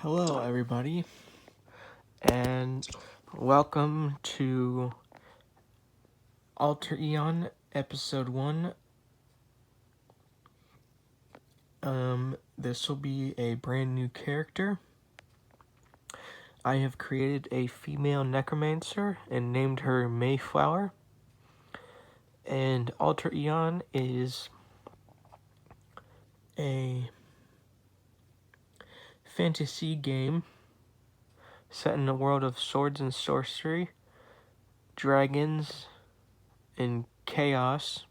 Hello, everybody, and welcome to Alteraeon Episode 1. This will be a brand new character. I have created a female necromancer and named her Mayflower. And Alteraeon is a fantasy game set in a world of swords and sorcery, dragons, and chaos.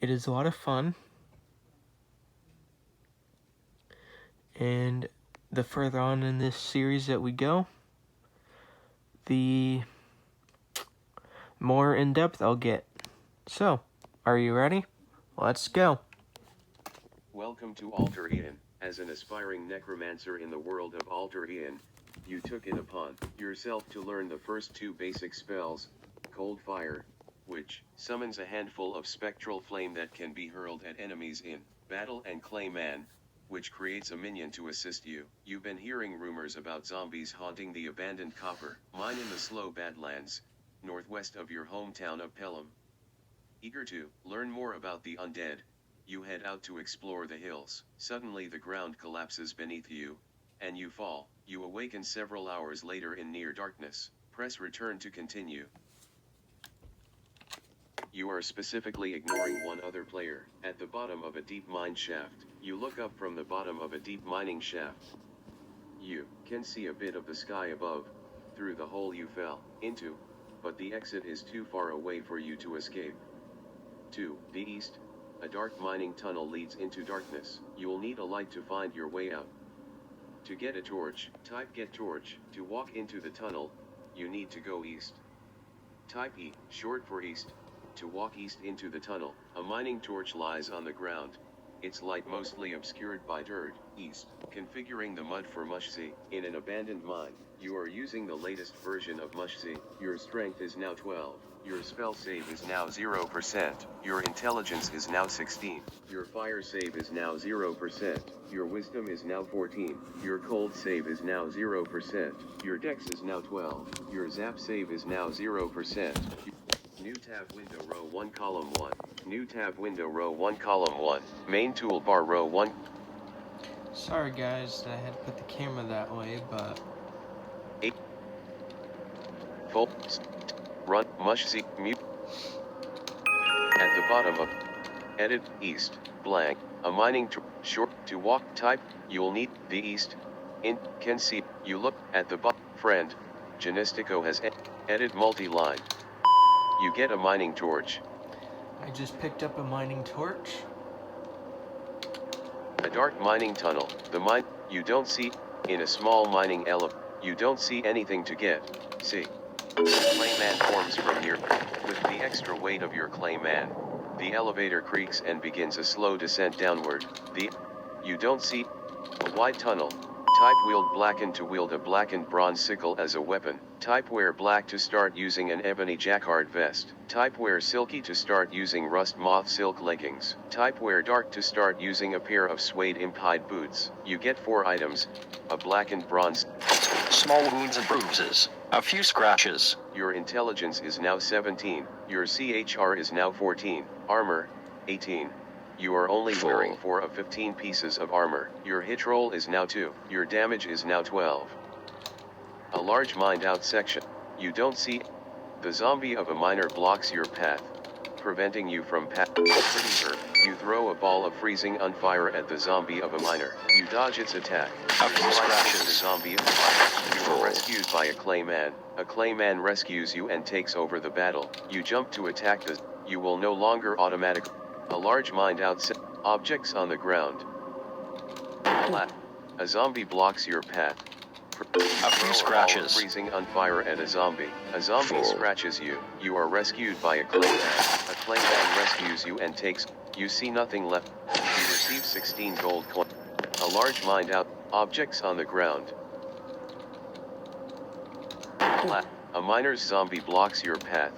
It is a lot of fun, and the further on in this series that we go, the more in-depth I'll get. So, are you ready? Let's go. Welcome to Alteraeon. As an aspiring necromancer in the world of Alteraeon, you took it upon yourself to learn the first two basic spells, Cold Fire, which summons a handful of spectral flame that can be hurled at enemies in battle, and Clayman, which creates a minion to assist you. You've been hearing rumors about zombies haunting the abandoned copper mine in the Slow Badlands, northwest of your hometown of Pelham. Eager to learn more about the undead, you head out to explore the hills. Suddenly the ground collapses beneath you, and you fall. You awaken several hours later in near darkness. Press return to continue. You are specifically ignoring one other player. At the bottom of a deep mine shaft, you look up from the bottom of a deep mining shaft. You can see a bit of the sky above, through the hole you fell into, but the exit is too far away for you to escape. To the east, a dark mining tunnel leads into darkness. You'll need a light to find your way out. To get a torch, type get torch. To walk into the tunnel, you need to go east. Type E, short for east, to walk east into the tunnel. A mining torch lies on the ground, its light mostly obscured by dirt. East, configuring the mud for Mushzi. In an abandoned mine, you are using the latest version of Mushzi. Your strength is now 12. Your spell save is now 0%. Your intelligence is now 16. Your fire save is now 0%. Your wisdom is now 14. Your cold save is now 0%. Your dex is now 12. Your zap save is now 0%. New tab window row 1 column 1. New tab window row 1 column 1. Main toolbar row 1. Sorry guys that I had to put the camera that way, but... 8. Full. Run, Mushzi, mute. At the bottom of edit, east, blank, a mining short, to walk, type, you'll need, the east, in, can see, you look, at the bottom, friend, Genistico has edit multi-line. You get a mining torch. I just picked up a mining torch. A dark mining tunnel, the mine, you don't see, in a small mining you don't see anything to get, see. Clayman forms from near, with the extra weight of your Clayman. The elevator creaks and begins a slow descent downward. You don't see a wide tunnel. Type wield blackened to wield a blackened bronze sickle as a weapon. Type wear black to start using an ebony jacquard vest. Type wear silky to start using rust moth silk leggings. Type wear dark to start using a pair of suede imp-hide boots. You get 4 items, a blackened bronze. Small wounds and bruises, a few scratches. Your intelligence is now 17, your CHR is now 14, armor, 18. You are only wearing 4 of 15 pieces of armor. Your hit roll is now 2, your damage is now 12. A large mined out section. You don't see. The zombie of a miner blocks your path, preventing you from You throw a ball of freezing unfire at the zombie of a miner. You dodge its attack. A few scratches. The zombie of a miner. You are rescued by a Clayman. A Clayman rescues you and takes over the battle. You jump to attack you will no longer automatically. A large mined out objects on the ground. A zombie blocks your path. A few scratches. Freezing unfire at a zombie. A zombie scratches you. You are rescued by a Clayman. A Clayman rescues you and takes. You see nothing left. You receive 16 gold coins. A large mined out objects on the ground. A miner's zombie blocks your path.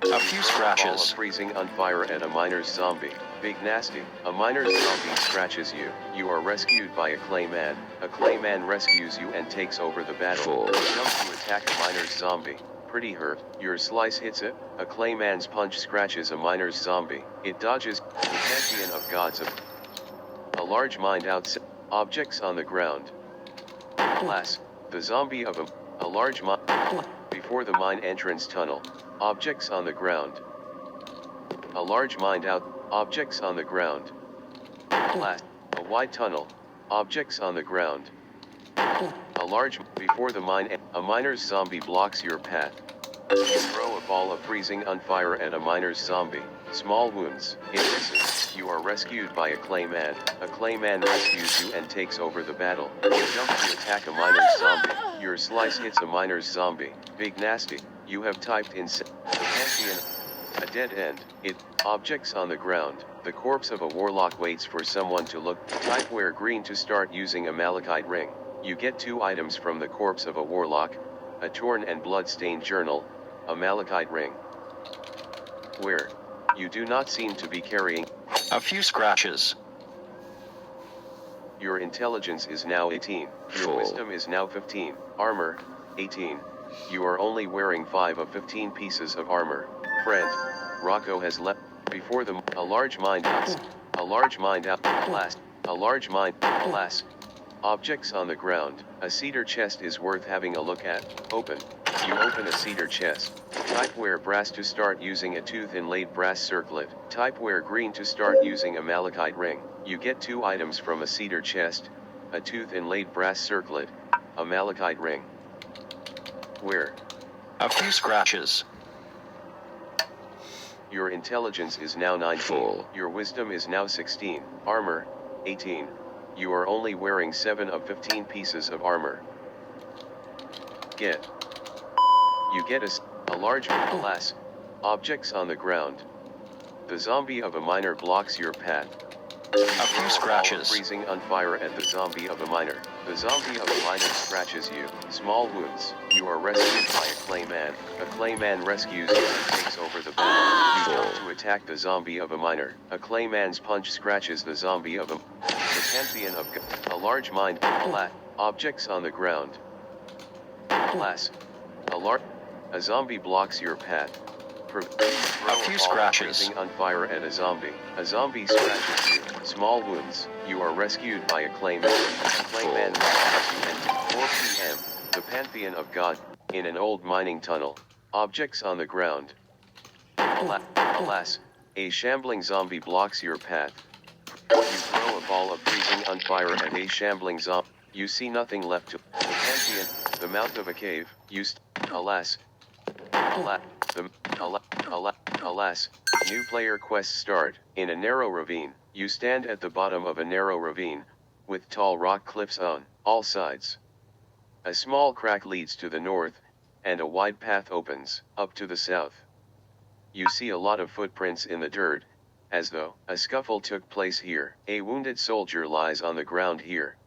A few scratches. Freezing unfire at a miner's zombie. Big nasty. A minor zombie scratches you. You are rescued by a clayman. A clayman rescues you and takes over the battle. You jump to attack a miner's zombie. Pretty hurt. Your slice hits it. A clayman's punch scratches a miner's zombie. It dodges. The pantheon of gods of a large mind outside. Objects on the ground. Alas, the zombie of a large mine. Before the mine entrance tunnel. Objects on the ground. A large mine out. Objects on the ground. Alas, a wide tunnel. Objects on the ground. A large. Before the mine. A miner's zombie blocks your path. You throw a ball of freezing on fire at a miner's zombie. Small wounds. It misses. You are rescued by a clayman. A clayman rescues you and takes over the battle. You jump to attack a miner's zombie. Your slice hits a miner's zombie. Big nasty. You have typed in the pantheon. A dead end. Objects on the ground. The corpse of a warlock waits for someone to look. Type wear green to start using a malachite ring. You get 2 items from the corpse of a warlock. A torn and blood-stained journal. A malachite ring. Where? You do not seem to be carrying A few scratches. Your intelligence is now 18. Your wisdom is now 15. Armor, 18. You are only wearing 5 of 15 pieces of armor. Friend, Rocco has left. Before them, a large mine out. A large mine out. Last. A large mine. Last. Objects on the ground. A cedar chest is worth having a look at. Open. You open a cedar chest. Type wear brass to start using a tooth-inlaid brass circlet. Type wear green to start using a malachite ring. You get 2 items from a cedar chest. A tooth-inlaid brass circlet. A malachite ring. Where? A few scratches. Your intelligence is now 19. Your wisdom is now 16. Armor, 18. You are only wearing 7 of 15 pieces of armor. Get. You get a large glass. Objects on the ground. The zombie of a miner blocks your path. A few scratches. Freezing on fire at the zombie of a miner. The zombie of a miner scratches you. Small wounds. You are rescued by a clayman. A clayman rescues you and takes over the battle. You jump to attack the zombie of a miner. A clayman's punch scratches the zombie of the pantheon of a large mind. Objects on the ground. Glass. A zombie blocks your path. A few scratches. Freezing on fire at a zombie. A zombie scratches you. Small wounds. You are rescued by a clayman. A clayman rescues you and 4 p.m. The pantheon of God. In an old mining tunnel. Objects on the ground. Alas, a shambling zombie blocks your path. You throw a ball of freezing on fire at a shambling zombie. You see nothing left to. The pantheon. The mouth of a cave. Alas. Alas, new player quest start. In a narrow ravine, you stand at the bottom of a narrow ravine, with tall rock cliffs on all sides. A small crack leads to the north, and a wide path opens up to the south. You see a lot of footprints in the dirt, as though a scuffle took place here. A wounded soldier lies on the ground here.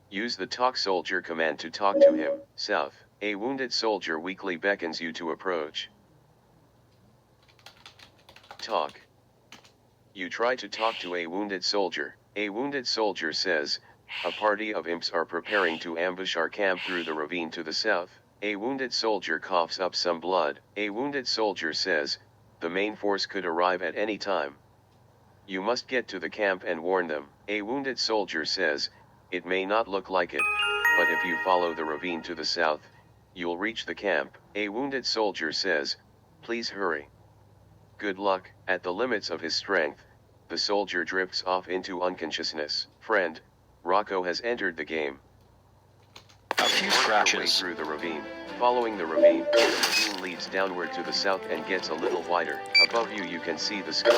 Use the talk soldier command to talk to him. South. A wounded soldier weakly beckons you to approach. Talk. You try to talk to a wounded soldier. A wounded soldier says, a party of imps are preparing to ambush our camp through the ravine to the south. A wounded soldier coughs up some blood. A wounded soldier says, the main force could arrive at any time. You must get to the camp and warn them. A wounded soldier says, it may not look like it, but if you follow the ravine to the south, you'll reach the camp. A wounded soldier says, please hurry. Good luck. At the limits of his strength, the soldier drifts off into unconsciousness. Friend, Rocco has entered the game. A few Work your way scratches. through the ravine. Following the ravine leads downward to the south and gets a little wider. Above you can see the sky,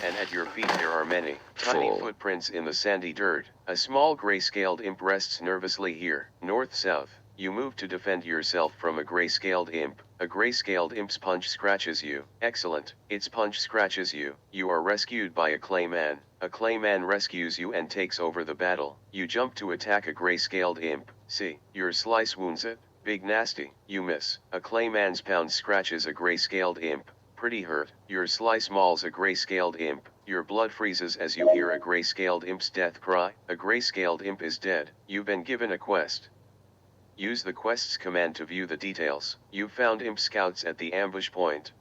and at your feet there are many tiny footprints in the sandy dirt. A small gray-scaled imp rests nervously here. North-south. You move to defend yourself from a gray-scaled imp. A gray-scaled imp's punch scratches you. Excellent. Its punch scratches you. You are rescued by a clayman. A clayman rescues you and takes over the battle. You jump to attack a gray-scaled imp. See, your slice wounds it. Big nasty. You miss. A clayman's pound scratches a gray-scaled imp. Pretty hurt. Your slice mauls a gray-scaled imp. Your blood freezes as you hear a gray-scaled imp's death cry. A gray-scaled imp is dead. You've been given a quest. Use the quest's command to view the details. You've found imp scouts at the ambush point.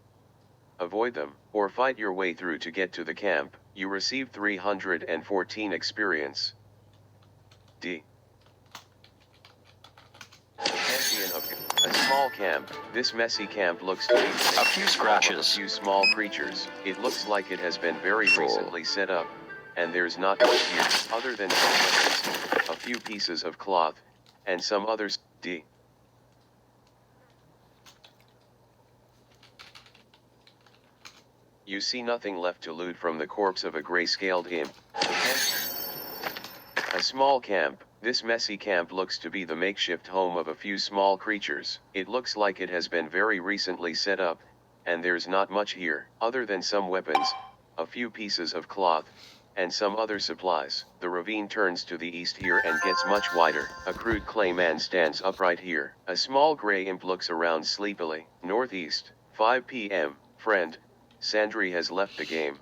Avoid them, or fight your way through to get to the camp. You receive 314 experience. D. Champion of a small camp. This messy camp looks to be A few scratches. a few small creatures. It looks like it has been very recently set up, and there's not much here other than some weapons, a few pieces of cloth, and some others. D. You see nothing left to loot from the corpse of a gray-scaled imp. A small camp. This messy camp looks to be the makeshift home of a few small creatures. It looks like it has been very recently set up, and there's not much here, other than some weapons, a few pieces of cloth, and some other supplies. The ravine turns to the east here and gets much wider. A crude clay man stands upright here. A small gray imp looks around sleepily. Northeast, 5 p.m. Friend, Sandri has left the game.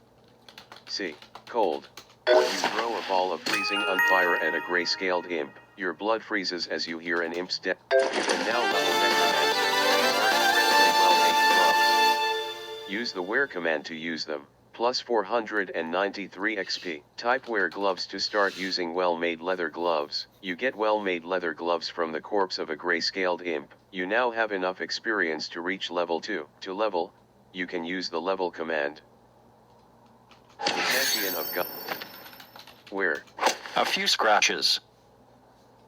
C. Cold. You throw a ball of freezing unfire at a gray-scaled imp. Your blood freezes as you hear an imp's death. You can now level necromancer. These are incredibly well-made gloves. Use the wear command to use them. Plus 493 XP. Type wear gloves to start using well-made leather gloves. You get well-made leather gloves from the corpse of a gray-scaled imp. You now have enough experience to reach level 2. To level, you can use the level command. The champion of God. Wear. A few scratches.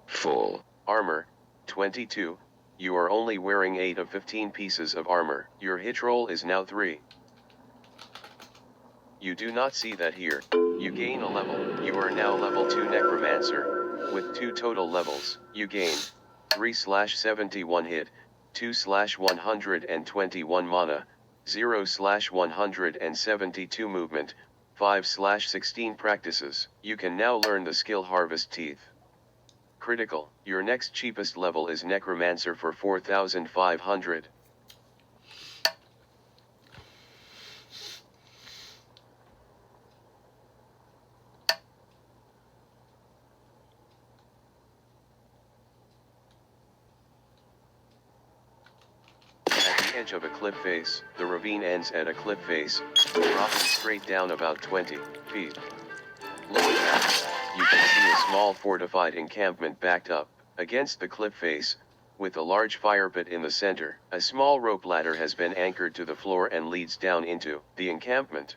Full. Armor, 22. You are only wearing 8 of 15 pieces of armor. Your hit roll is now 3. You do not see that here. You gain a level. You are now level 2 necromancer. With 2 total levels, you gain 3/71 hit, 2/121 mana, 0/172 movement, 5/16 practices. You can now learn the skill Harvest Teeth. Critical. Your next cheapest level is Necromancer for 4,500. Edge of a cliff face. The ravine ends at a cliff face, dropping straight down about 20 feet. Looking back, you can see a small fortified encampment backed up against the cliff face, with a large fire pit in the center. A small rope ladder has been anchored to the floor and leads down into the encampment.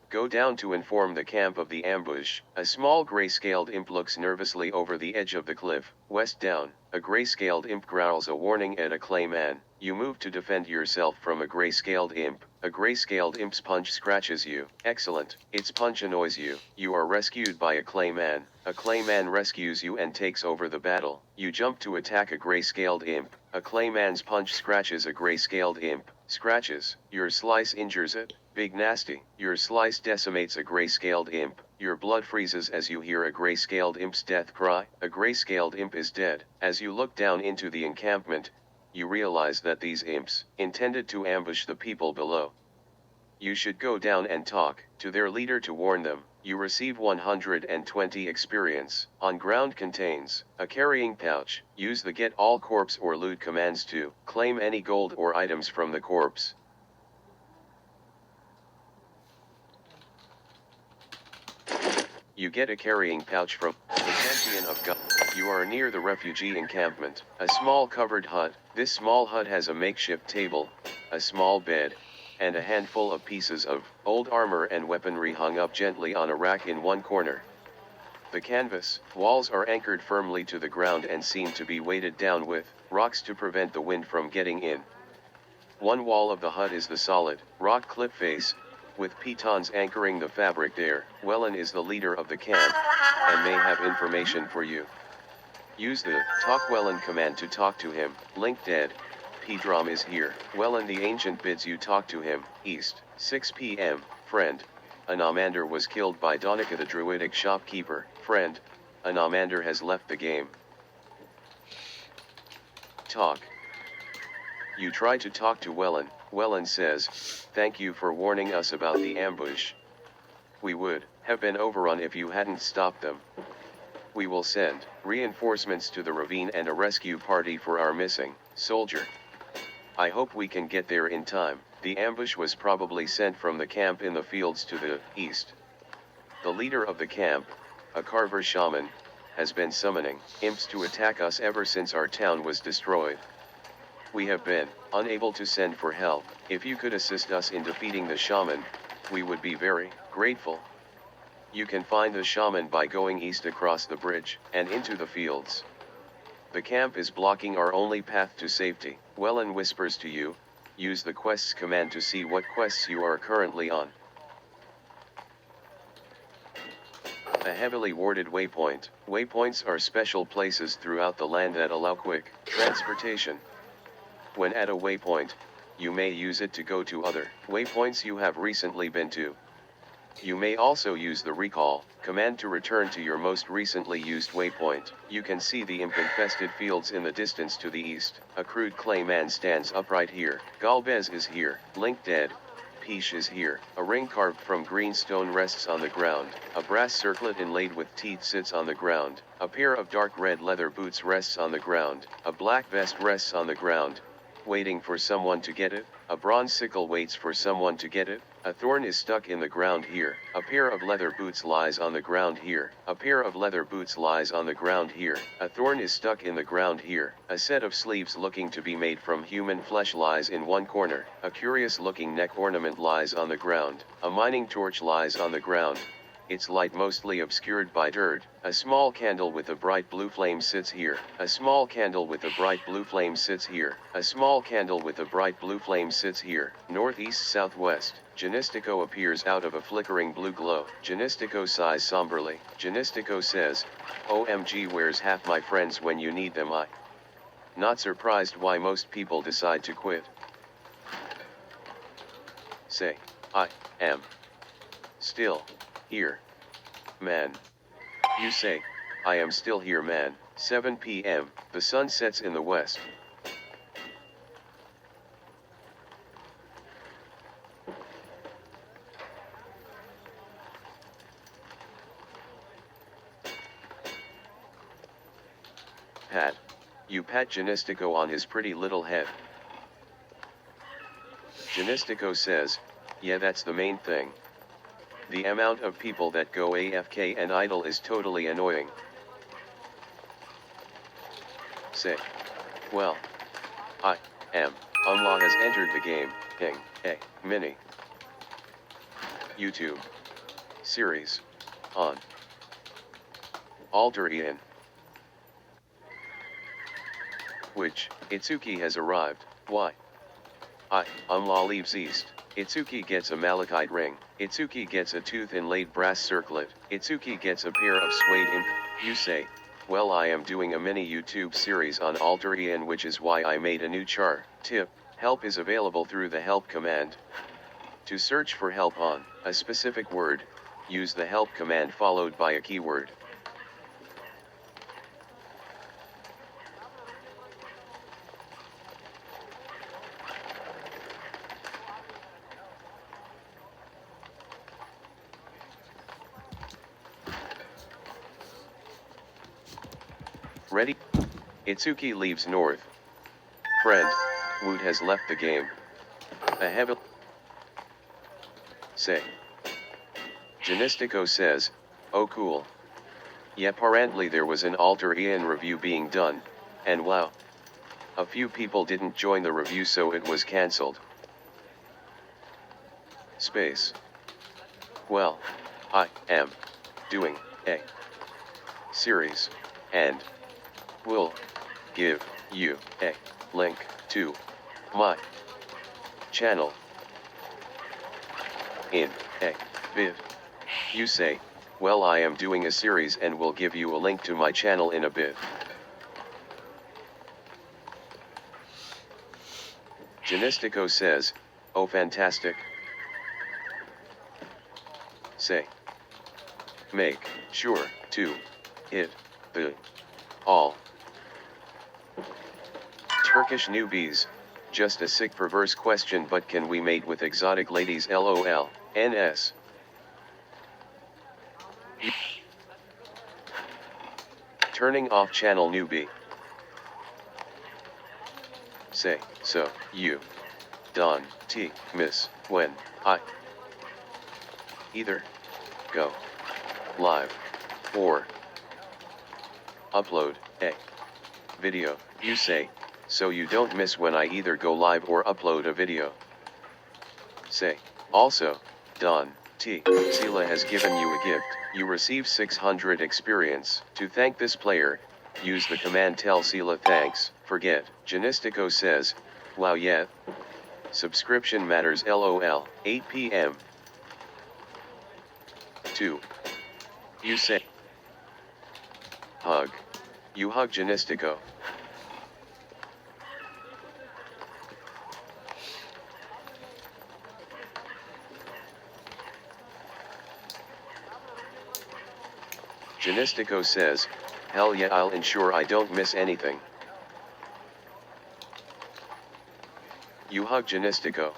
Go down to inform the camp of the ambush. A small gray-scaled imp looks nervously over the edge of the cliff. West down, a gray-scaled imp growls a warning at a clay man. You move to defend yourself from a gray-scaled imp. A gray-scaled imp's punch scratches you. Excellent. Its punch annoys you. You are rescued by a clay man. A clay man rescues you and takes over the battle. You jump to attack a gray-scaled imp. A clay man's punch scratches a gray-scaled imp. Scratches. Your slice injures it. Big nasty. Your slice decimates a gray-scaled imp. Your blood freezes as you hear a gray-scaled imp's death cry. A gray-scaled imp is dead. As you look down into the encampment, you realize that these imps intended to ambush the people below. You should go down and talk to their leader to warn them. You receive 120 experience. On ground contains a carrying pouch. Use the get all corpse or loot commands to claim any gold or items from the corpse. You get a carrying pouch from the champion of God. You are near the refugee encampment. A small covered hut. This small hut has a makeshift table, a small bed, and a handful of pieces of old armor and weaponry hung up gently on a rack in one corner. The canvas walls are anchored firmly to the ground and seem to be weighted down with rocks to prevent the wind from getting in. One wall of the hut is the solid rock cliff face, with pitons anchoring the fabric there. Wellen is the leader of the camp, and may have information for you. Use the Talk Wellen command to talk to him. Link dead. Pedrom is here. Wellen the Ancient bids you talk to him. East, 6 p.m. Friend, an Amander was killed by Donica the Druidic shopkeeper. Friend, an Amander has left the game. Talk. You try to talk to Wellen. Wellen says, "Thank you for warning us about the ambush. We would have been overrun if you hadn't stopped them. We will send reinforcements to the ravine and a rescue party for our missing soldier. I hope we can get there in time. The ambush was probably sent from the camp in the fields to the east. The leader of the camp, a Carver shaman, has been summoning imps to attack us ever since our town was destroyed. We have been unable to send for help. If you could assist us in defeating the shaman, we would be very grateful. You can find the shaman by going east across the bridge and into the fields. The camp is blocking our only path to safety. Wellen whispers to you, use the quests command to see what quests you are currently on. A heavily warded waypoint. Waypoints are special places throughout the land that allow quick transportation. When at a waypoint, you may use it to go to other waypoints you have recently been to. You may also use the recall command to return to your most recently used waypoint. You can see the imp-infested fields in the distance to the east. A crude clay man stands upright here. Galvez is here. Link dead. Peach is here. A ring carved from green stone rests on the ground. A brass circlet inlaid with teeth sits on the ground. A pair of dark red leather boots rests on the ground. A black vest rests on the ground, waiting for someone to get it. A bronze sickle waits for someone to get it. A thorn is stuck in the ground here. A pair of leather boots lies on the ground here. A pair of leather boots lies on the ground here. A thorn is stuck in the ground here. A set of sleeves looking to be made from human flesh lies in one corner. A curious looking neck ornament lies on the ground. A mining torch lies on the ground, its light mostly obscured by dirt. A small candle with a bright blue flame sits here. A small candle with a bright blue flame sits here. A small candle with a bright blue flame sits here. Northeast southwest. Janistico appears out of a flickering blue glow. Janistico sighs somberly. Janistico says, OMG, where's half my friends when you need them? I not surprised why most people decide to quit. Say, I am still here, man. You say, I am still here, man. 7 p.m. The sun sets in the west. Pat. You pat Janistico on his pretty little head. Janistico says, yeah, that's the main thing. The amount of people that go AFK and idle is totally annoying. Say, well, I am. Allah has entered the game. Ping, a mini YouTube series on Alteraeon, which Itsuki has arrived. Why? Allah leaves east. Itsuki gets a malachite ring. Itsuki gets a tooth inlaid brass circlet. Itsuki gets a pair of suede imp. You say, well, I am doing a mini YouTube series on Alteraeon, which is why I made a new char. Tip, help is available through the help command. To search for help on a specific word, use the help command followed by a keyword. Ready? Itsuki leaves north. Friend, Woot has left the game. A heavy... Say. Janistico says, oh cool. Yeah, apparently there was an Alteraeon review being done, and wow. A few people didn't join the review, so it was cancelled. Space. Well, I am doing a series, and will give you a link to my channel in a bit. You say, well, I am doing a series and will give you a link to my channel in a bit. Janistico says, oh fantastic. Say, make sure to hit the all Turkish newbies, just a sick perverse question, but can we mate with exotic ladies? LOL, NS. Turning off channel newbie. Say, so, you. Don, T, miss, when, I. Either. Go. Live. Or. Upload, a. Video, you say, so you don't miss when I either go live or upload a video. Say. Also, Don, T, Sela has given you a gift. You receive 600 experience. To thank this player, use the command tell Sela thanks. Forget. Janistico says, wow yeah. Subscription matters lol. 8 p.m. 2. You say. Hug. You hug Janistico. Janistico says, hell yeah, I'll ensure I don't miss anything. You hug Janistico.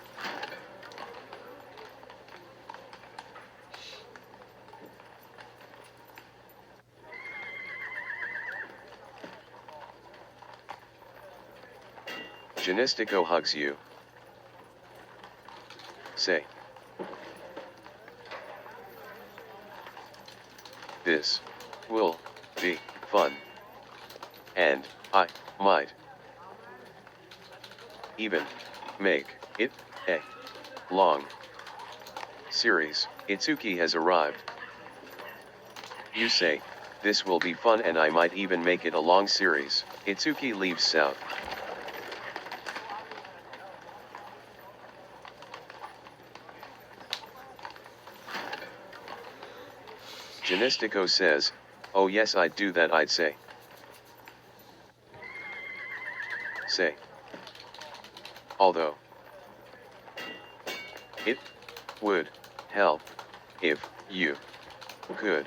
Janistico hugs you. Say. This will be fun. And I might even make it a long series. Itsuki has arrived. You say, this will be fun and I might even make it a long series. Itsuki leaves south. Janistico says, oh yes I'd do that I'd say. Say. Although. It would help if you could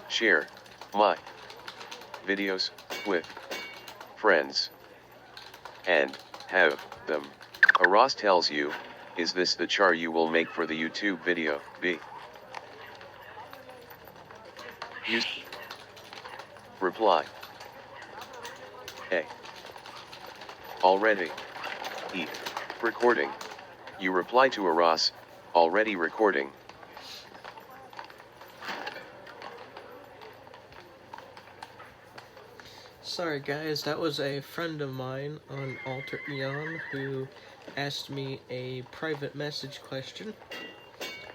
share my videos with friends and have them. Aras tells you, is this the char you will make for the YouTube video? B. Use. Reply. A. Already. E. Recording. You reply to Aras, already recording. Sorry guys, that was a friend of mine on Alteraeon who asked me a private message question,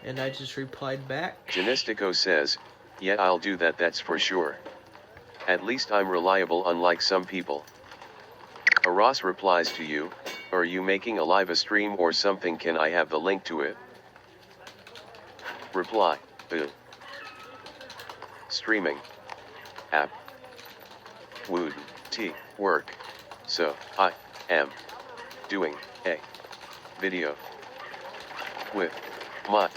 and I just replied back. Janistico says, yeah I'll do that, that's for sure. At least I'm reliable unlike some people. Aras replies to you, are you making a live stream or something, can I have the link to it? Reply, streaming. App. Would, T, work. So, I am doing a video with my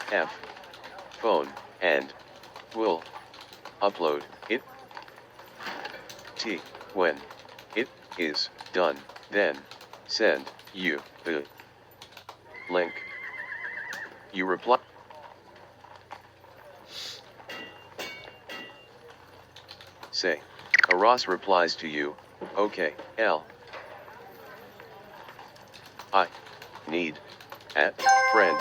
phone and will upload it. T, when it is done, then send you the link. You reply. Say. Aras replies to you, okay, L. I need at friend.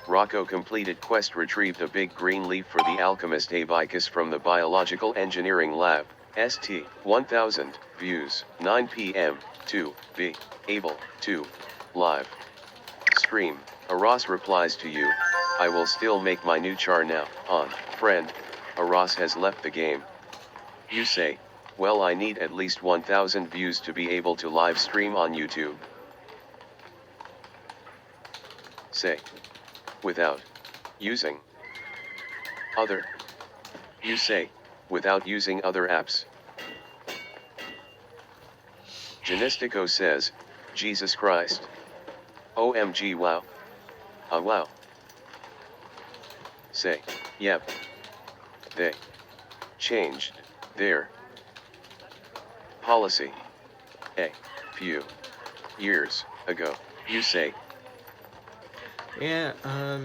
Rocco completed quest, retrieved a big green leaf for the alchemist Abicus from the biological engineering lab. ST 1000 views 9 p.m. to be able to live stream. Aras replies to you, I will still make my new char now. On friend. Aras has left the game. You say, well I need at least 1000 views to be able to live stream on YouTube. Say. Without using other. You say, without using other apps. Janistico says, Jesus Christ. OMG wow. Wow. Say, yep. They changed their policy a few years ago. You say. Yeah,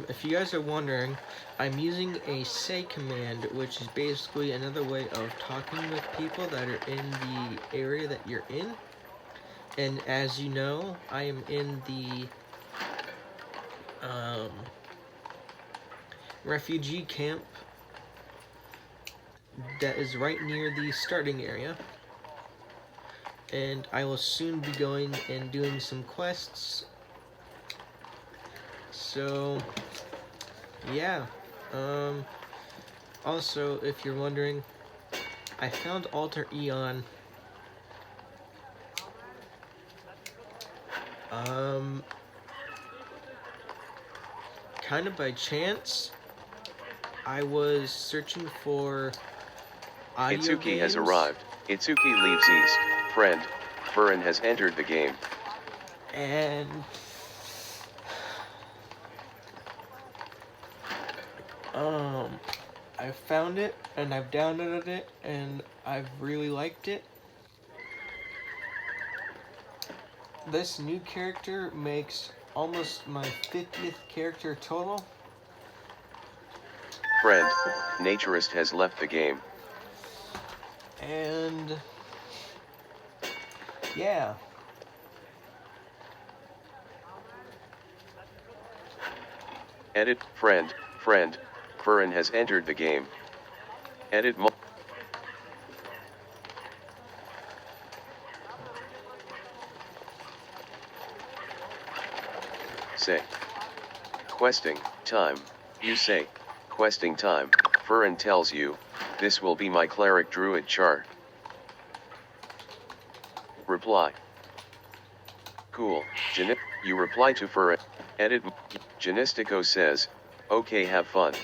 if you guys are wondering, I'm using a say command, which is basically another way of talking with people that are in the area that you're in. And as you know, I am in the refugee camp that is right near the starting area. And I will soon be going and doing some quests. So, yeah. Also, if you're wondering, I found Alteraeon kind of by chance. I was searching for audio Itsuki has games, arrived. Itsuki leaves east. Friend, Furin has entered the game. and I found it and I've downloaded it and I've really liked it. This new character makes almost my 50th character total. Friend, Naturist has left the game. And yeah. Edit, friend, Furin has entered the game. Edit Say. Questing, time. You say, questing time. Furin tells you, this will be my cleric druid char. Reply. Cool, you reply to Furin. Edit, Genistico says, okay, have fun.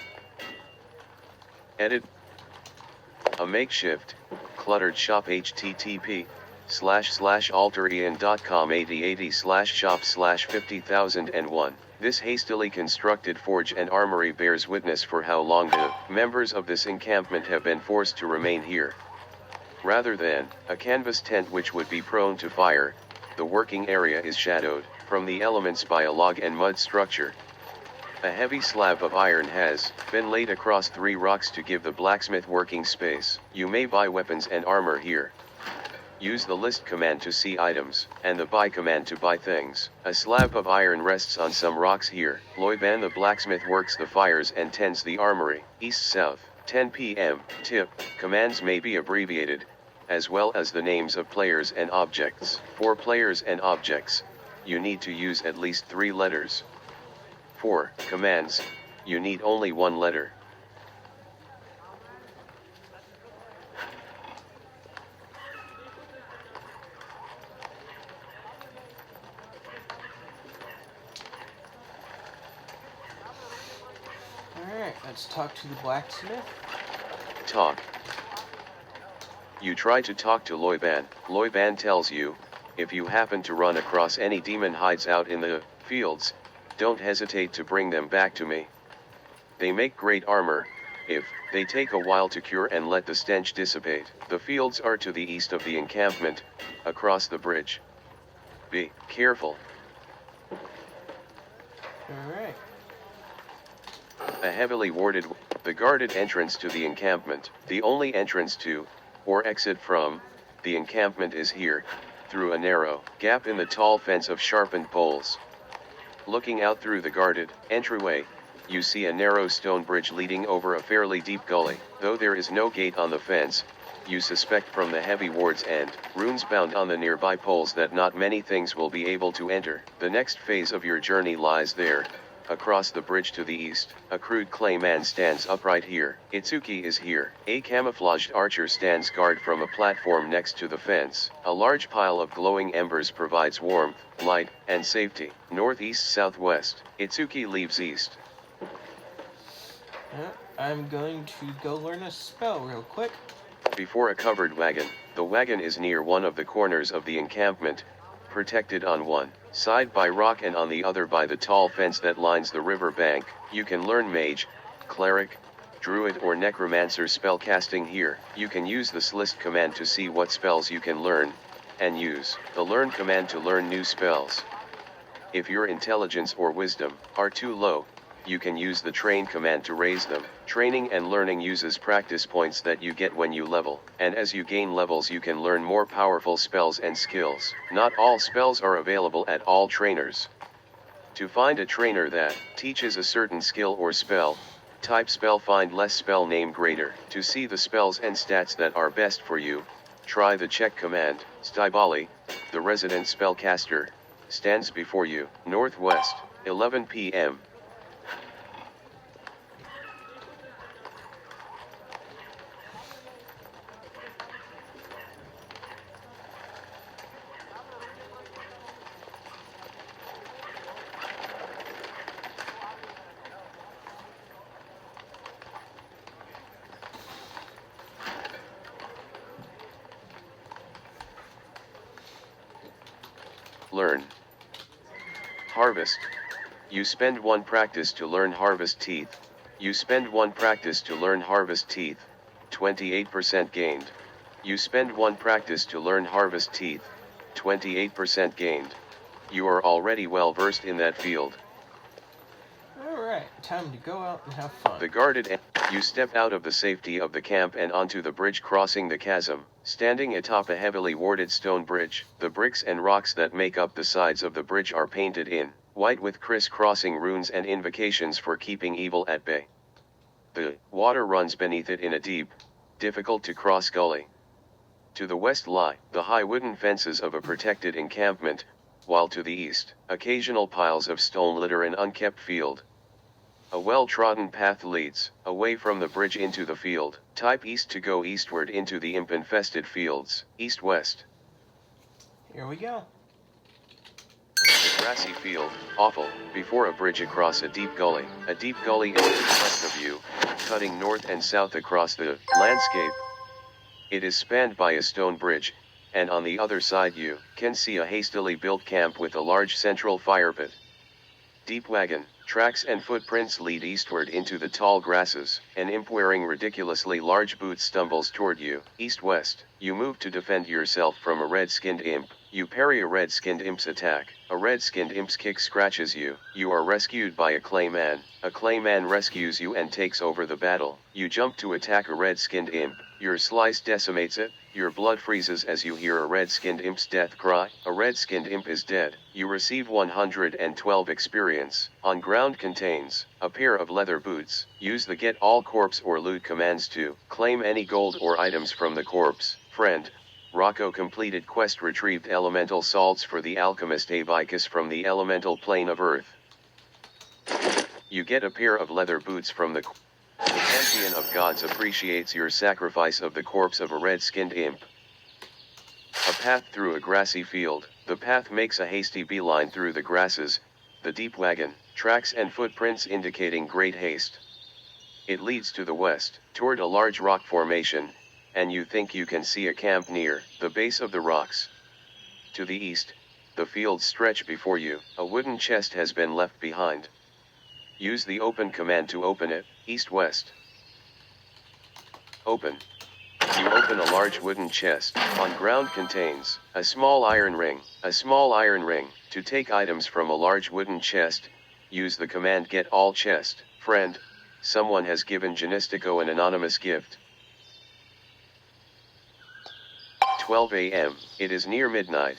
Edit. A makeshift, cluttered shop http://Alteraeon.com 8080/shop/50001. This hastily constructed forge and armory bears witness for how long the members of this encampment have been forced to remain here. Rather than a canvas tent which would be prone to fire, the working area is shadowed from the elements by a log and mud structure. A heavy slab of iron has been laid across 3 rocks to give the blacksmith working space. You may buy weapons and armor here. Use the list command to see items, and the buy command to buy things. A slab of iron rests on some rocks here. Loiban the blacksmith works the fires and tends the armory. East-south, 10 p.m. Tip, commands may be abbreviated, as well as the names of players and objects. For players and objects, you need to use at least 3 letters. For commands, you need only 1 letter. Alright, let's talk to the blacksmith. Talk. You try to talk to Loiban. Loiban tells you, if you happen to run across any demon hides out in the fields, don't hesitate to bring them back to me. They make great armor, if they take a while to cure and let the stench dissipate. The fields are to the east of the encampment, across the bridge. Be careful. Alright. A heavily warded, the guarded entrance to the encampment. The only entrance to, or exit from, the encampment is here, through a narrow gap in the tall fence of sharpened poles. Looking out through the guarded entryway, you see a narrow stone bridge leading over a fairly deep gully. Though there is no gate on the fence, you suspect from the heavy wards and runes bound on the nearby poles that not many things will be able to enter. The next phase of your journey lies there, across the bridge to the east. A crude clay man stands upright here. Itsuki is here. A camouflaged archer stands guard from a platform next to the fence. A large pile of glowing embers provides warmth, light, and safety. Northeast-southwest. Itsuki leaves east. I'm going to go learn a spell real quick. Before a covered wagon, the wagon is near one of the corners of the encampment, protected on one side by rock and on the other by the tall fence that lines the river bank. You can learn mage, cleric, druid or necromancer spell casting here. You can use this list command to see what spells you can learn, and use the learn command to learn new spells. If your intelligence or wisdom are too low, you can use the train command to raise them. Training and learning uses practice points that you get when you level, and as you gain levels you can learn more powerful spells and skills. Not all spells are available at all trainers. To find a trainer that teaches a certain skill or spell, type spell find less spell name greater. To see the spells and stats that are best for you, try the check command. Stibali, the resident spellcaster, stands before you. Northwest, 11 p.m. Learn. Harvest. You spend 1 practice to learn Harvest Teeth. You spend 1 practice to learn Harvest Teeth. 28% gained. You spend 1 practice to learn Harvest Teeth. 28% gained. You are already well versed in that field. Alright, time to go out and have fun. The guarded you step out of the safety of the camp and onto the bridge crossing the chasm. Standing atop a heavily warded stone bridge, the bricks and rocks that make up the sides of the bridge are painted in white with criss-crossing runes and invocations for keeping evil at bay. The water runs beneath it in a deep, difficult-to-cross gully. To the west lie the high wooden fences of a protected encampment, while to the east, occasional piles of stone litter an unkept field. A well-trodden path leads away from the bridge into the field. Type east to go eastward into the imp-infested fields. East-west. Here we go. The grassy field, awful, before a bridge across a deep gully. A deep gully is to the west of you, cutting north and south across the landscape. It is spanned by a stone bridge, and on the other side you can see a hastily built camp with a large central fire pit. Deep wagon tracks and footprints lead eastward into the tall grasses. An imp wearing ridiculously large boots stumbles toward you. East-west, you move to defend yourself from a red-skinned imp. You parry a red-skinned imp's attack. A red-skinned imp's kick scratches you. You are rescued by a clay man. A clay man rescues you and takes over the battle. You jump to attack a red-skinned imp. Your slice decimates it. Your blood freezes as you hear a red-skinned imp's death cry. A red-skinned imp is dead. You receive 112 experience. On ground contains a pair of leather boots. Use the get all corpse or loot commands to claim any gold or items from the corpse. Friend, Rocco completed quest retrieved elemental salts for the alchemist Abicus from the elemental plane of Earth. You get a pair of leather boots from the Pantheon of Gods appreciates your sacrifice of the corpse of a red-skinned imp. A path through a grassy field. The path makes a hasty beeline through the grasses, the deep wagon, tracks and footprints indicating great haste. It leads to the west, toward a large rock formation, and you think you can see a camp near the base of the rocks. To the east, the fields stretch before you. A wooden chest has been left behind. Use the open command to open it. East-west. Open. You open a large wooden chest. On ground contains a small iron ring. A small iron ring. To take items from a large wooden chest, use the command get all chest. Friend, someone has given Janistico an anonymous gift. 12 a.m. It is near midnight.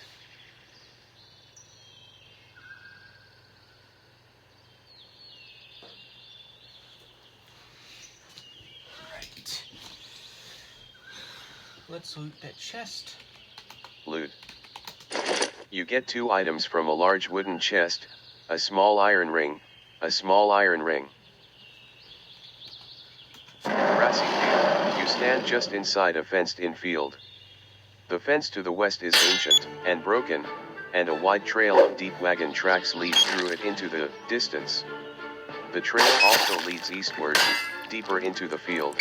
Let's loot that chest. Loot. You get 2 items from a large wooden chest, a small iron ring, a small iron ring. Grassy field. You stand just inside a fenced-in field. The fence to the west is ancient and broken, and a wide trail of deep wagon tracks leads through it into the distance. The trail also leads eastward, deeper into the field.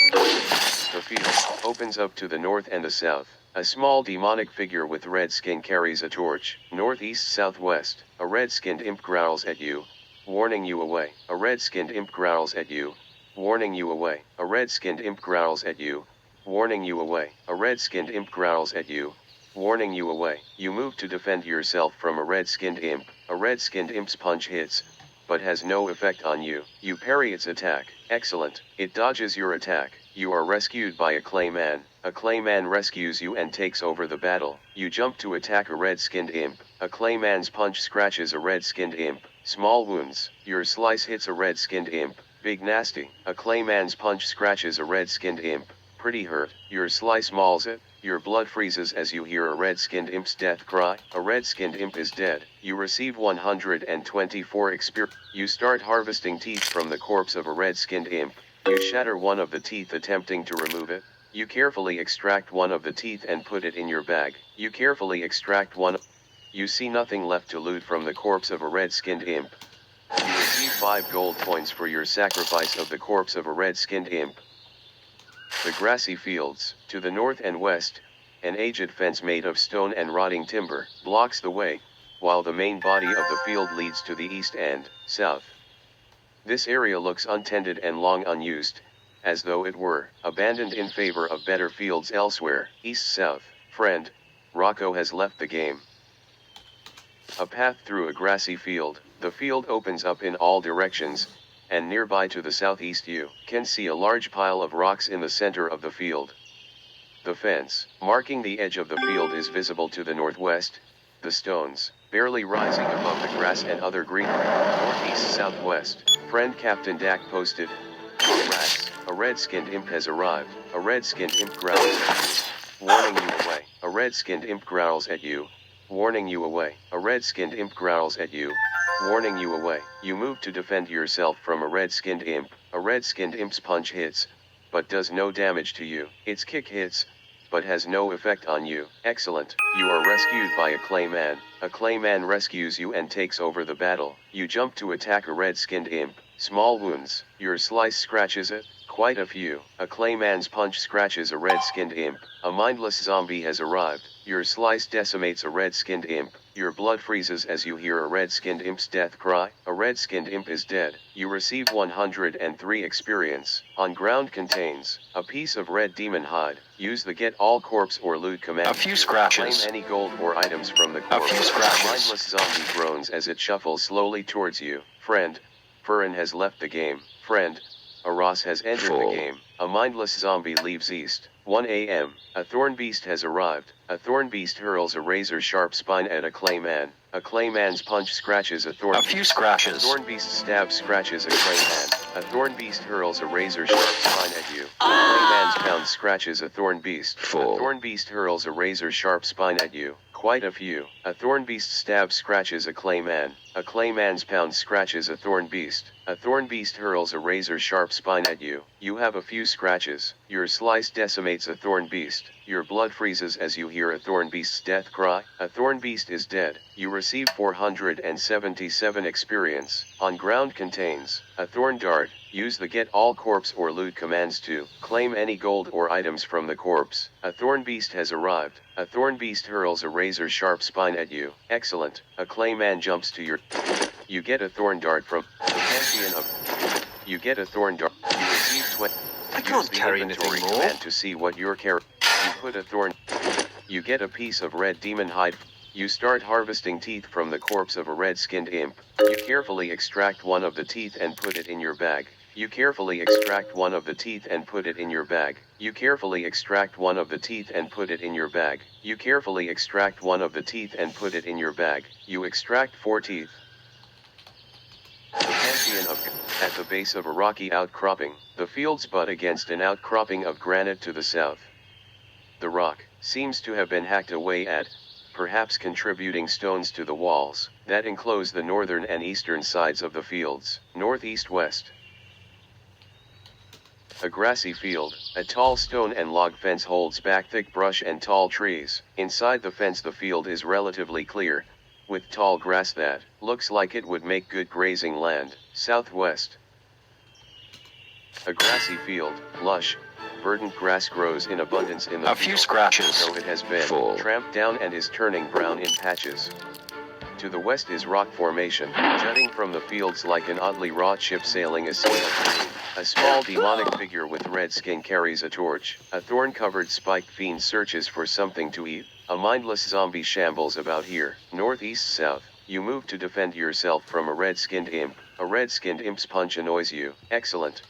The field opens up to the north and the south. A small demonic figure with red skin carries a torch. Northeast-southwest, a red-skinned imp growls at you, warning you away. A red-skinned imp growls at you, warning you away. A red-skinned imp growls at you, warning you away. A red-skinned imp growls at you, warning you away. You move to defend yourself from a red-skinned imp. A red-skinned imp's punch hits, but has no effect on you. You parry its attack. Excellent. It dodges your attack. You are rescued by a Clayman. A Clayman rescues you and takes over the battle. You jump to attack a red-skinned imp. A Clayman's punch scratches a red-skinned imp. Small wounds. Your slice hits a red-skinned imp. Big nasty. A Clayman's punch scratches a red-skinned imp. Pretty hurt. Your slice mauls it. Your blood freezes as you hear a red-skinned imp's death cry. A red-skinned imp is dead. You receive 124 experience. You start harvesting teeth from the corpse of a red-skinned imp. You shatter one of the teeth attempting to remove it. You carefully extract one of the teeth and put it in your bag. You carefully extract one. You see nothing left to loot from the corpse of a red-skinned imp. You receive 5 gold coins for your sacrifice of the corpse of a red-skinned imp. The grassy fields, to the north and west, an aged fence made of stone and rotting timber, blocks the way, while the main body of the field leads to the east and south. This area looks untended and long unused, as though it were abandoned in favor of better fields elsewhere. East-south, friend, Rocco has left the game. A path through a grassy field, the field opens up in all directions, and nearby to the southeast you can see a large pile of rocks in the center of the field. The fence, marking the edge of the field, is visible to the northwest, the stones, barely rising above the grass and other greenery. Northeast-southwest, friend Captain Dak posted, rats, a red-skinned imp has arrived. A red-skinned imp growls at you, warning you away. A red-skinned imp growls at you, warning you away. A red-skinned imp growls at you, warning you away. You move to defend yourself from a red-skinned imp. A red-skinned imp's punch hits, but does no damage to you. Its kick hits, but has no effect on you. Excellent. You are rescued by a Clayman. A Clayman rescues you and takes over the battle. You jump to attack a red-skinned imp. Small wounds. Your slice scratches it. Quite a few. A Clayman's punch scratches a red-skinned imp. A mindless zombie has arrived. Your slice decimates a red-skinned imp. Your blood freezes as you hear a red-skinned imp's death cry. A red-skinned imp is dead. You receive 103 experience. On ground contains a piece of red demon hide. Use the get all corpse or loot command. A few scratches. Claim any gold or items from the corpse. A few scratches. A mindless zombie groans as it shuffles slowly towards you. Friend, Furin has left the game. Friend, Aras has entered the game. A mindless zombie leaves east. 1 a.m. A thorn beast has arrived. A thorn beast hurls a razor-sharp spine at a Clayman. A Clayman's punch scratches a thorn beast. A few scratches. A thorn beast's stab scratches a Clayman. A thorn beast hurls a razor-sharp spine at you. A Clayman's pound scratches a thorn beast. A thorn beast hurls a razor-sharp spine at you. Quite a few. A thorn beast's stab scratches a Clayman. A Clayman's pound scratches a thorn beast. A thorn beast hurls a razor-sharp spine at you. You have a few scratches. Your slice decimates a thorn beast. Your blood freezes as you hear a thorn beast's death cry. A thorn beast is dead. You receive 477 experience. On ground contains a thorn dart. Use the get all corpse or loot commands to claim any gold or items from the corpse. A thorn beast has arrived. A thorn beast hurls a razor-sharp spine at you. Excellent. A Clayman jumps to your. You get a thorn dart from the Pantheon of. You get a thorn dart. You receive 20. I can't carry anything more. Command to see what your character. You put a thorn. You get a piece of red demon hide. You start harvesting teeth from the corpse of a red-skinned imp. You carefully extract one of the teeth and put it in your bag. You carefully extract one of the teeth and put it in your bag. You carefully extract one of the teeth and put it in your bag. You carefully extract one of the teeth and put it in your bag. You extract 4 teeth. The Pantheon of. At the base of a rocky outcropping, the fields butt against an outcropping of granite to the south. The rock seems to have been hacked away at, perhaps contributing stones to the walls that enclose the northern and eastern sides of the fields, northeast-west. A grassy field, a tall stone and log fence holds back thick brush and tall trees. Inside the fence the field is relatively clear, with tall grass that looks like it would make good grazing land. Southwest. A grassy full, lush, verdant grass grows in abundance in the field. A few scratches. Though it has been tramped down and is turning brown in patches. To the west is rock formation, jutting from the fields like an oddly wrought ship sailing a sea of green. A small demonic figure with red skin carries a torch. A thorn-covered spiked fiend searches for something to eat. A mindless zombie shambles about here. Northeast-south. You move to defend yourself from a red-skinned imp. A red-skinned imp's punch annoys you. Excellent.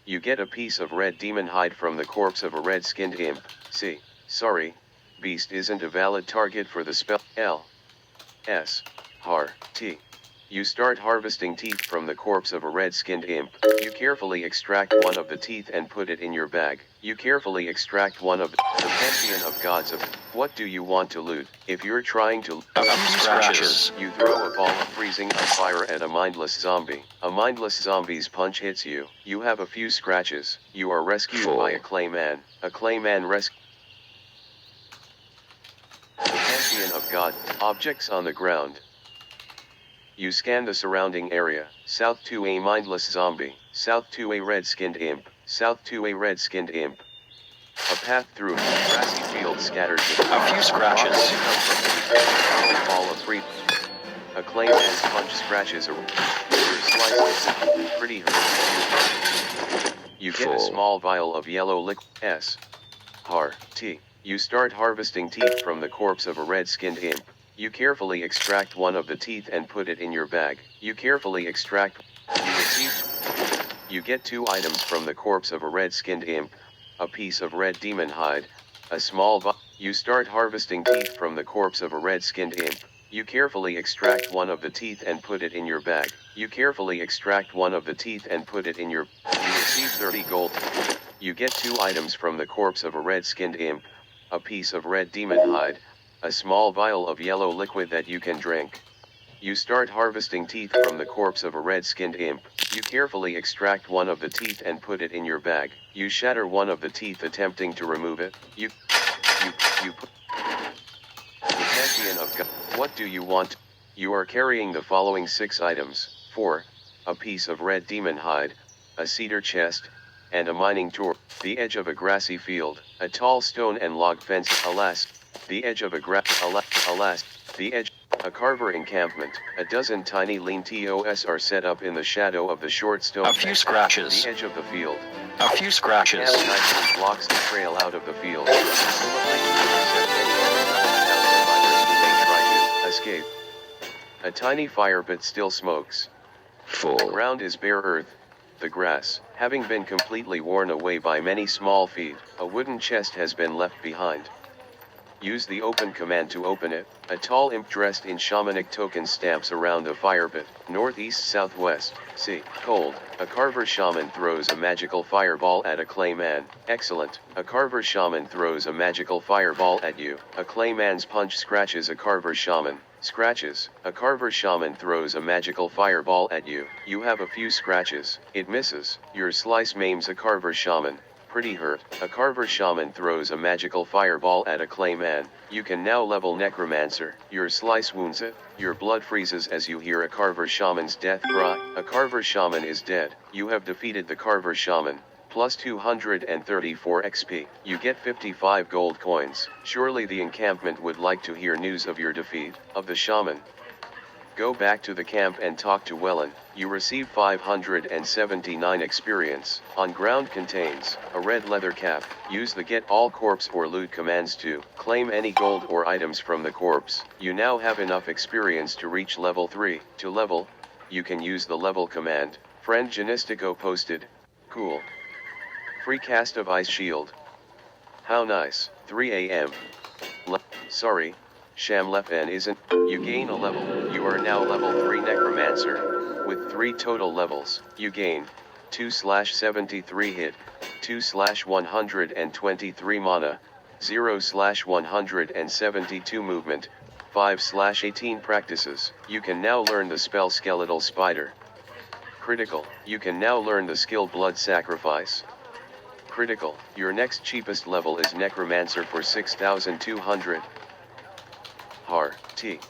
You get a piece of red demon hide from the corpse of a red-skinned imp. C. Sorry. Beast isn't a valid target for the spell. L. S. Har. T. You start harvesting teeth from the corpse of a red-skinned imp. You carefully extract one of the teeth and put it in your bag. You carefully extract one of the pantheon of gods of. What do you want to loot? If you're trying to Scratches. you throw a ball of freezing fire at a mindless zombie. A mindless zombie's punch hits you. You have a few scratches. You are rescued by a clayman. A clayman rescue. The pantheon of god. Objects on the ground. You scan the surrounding area. South to a mindless zombie. South to a red-skinned imp. South to a red-skinned imp. A path through grassy field scattered with A few scratches. A ball of free. A clayman's punch scratches a. Your slice is pretty hurt. You get a small vial of yellow liquid. S. Har. T. You start harvesting teeth from the corpse of a red-skinned imp. You carefully extract one of the teeth and put it in your bag. You carefully extract. You get 2 items from the corpse of a red-skinned imp. A piece of red demon hide. A small You start harvesting teeth from the corpse of a red-skinned imp. You carefully extract one of the teeth and put it in your bag. You carefully extract one of the teeth and put it in your. You receive 30 gold. You get 2 items from the corpse of a red-skinned imp. A piece of red demon hide. A small vial of yellow liquid that you can drink. You start harvesting teeth from the corpse of a red-skinned imp. You carefully extract one of the teeth and put it in your bag. You shatter one of the teeth attempting to remove it. You put the pantheon of God. What do you want? You are carrying the following 6 items. 4. A piece of red demon hide. A cedar chest. And a mining tool. The edge of a grassy field. A tall stone and log fence. Alas. The edge of a alas, the edge, a Carver encampment. A dozen tiny lean TOS are set up in the shadow of the short stone. A few scratches. The edge of the field. A few scratches. Nicely blocks the trail out of the field. Escape. A tiny fire but still smokes. The ground is bare earth. The grass, having been completely worn away by many small feet, a wooden chest has been left behind. Use the open command to open it. A tall imp dressed in shamanic tokens stamps around the fire pit. Northeast southwest. C. Cold. A Carver shaman throws a magical fireball at a clayman. Excellent. A Carver shaman throws a magical fireball at you. A clayman's punch scratches a Carver shaman. Scratches. A Carver shaman throws a magical fireball at you. You have a few scratches. It misses. Your slice maims a Carver shaman. Pretty hurt. A Carver shaman throws a magical fireball at a clayman. You can now level necromancer. Your slice wounds it. Your blood freezes as you hear a Carver shaman's death cry. A Carver shaman is dead. You have defeated the Carver shaman. Plus 234 XP. You get 55 gold coins. Surely the encampment would like to hear news of your defeat of the shaman. Go back to the camp and talk to Wellen. You receive 579 experience. On ground contains a red leather cap. Use the get all corpse or loot commands to claim any gold or items from the corpse. You now have enough experience to reach level 3. To level, you can use the level command. Friend Genistico posted. Cool. Free cast of ice shield. How nice. 3 a.m. Sorry. Shamlefen isn't. You gain a level. You are now level 3 necromancer. With 3 total levels, you gain 2/73 hit, 2/123 mana, 0/172 movement, 5/18 practices. You can now learn the spell Skeletal Spider. Critical. You can now learn the skill Blood Sacrifice. Critical. Your next cheapest level is Necromancer for 6,200. Har. T.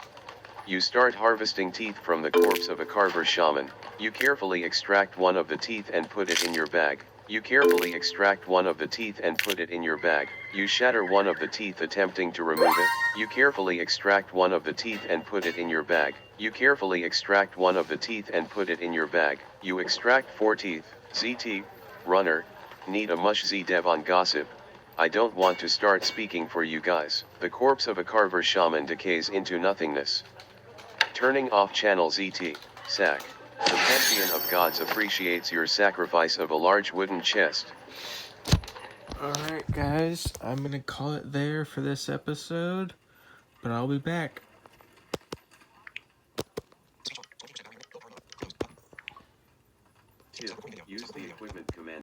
You start harvesting teeth from the corpse of a Carver shaman. You carefully extract one of the teeth and put it in your bag. You carefully extract one of the teeth and put it in your bag. You shatter one of the teeth attempting to remove it. You carefully extract one of the teeth and put it in your bag. You carefully extract one of the teeth and put it in your bag. You extract 4 teeth. ZT. Runner. Need a mush Z dev on gossip. I don't want to start speaking for you guys. The corpse of a Carver shaman decays into nothingness. Turning off channel ZT. Sack. The pantheon of gods appreciates your sacrifice of a large wooden chest. Alright, guys, I'm gonna call it there for this episode, but I'll be back. Tip, use the equipment command.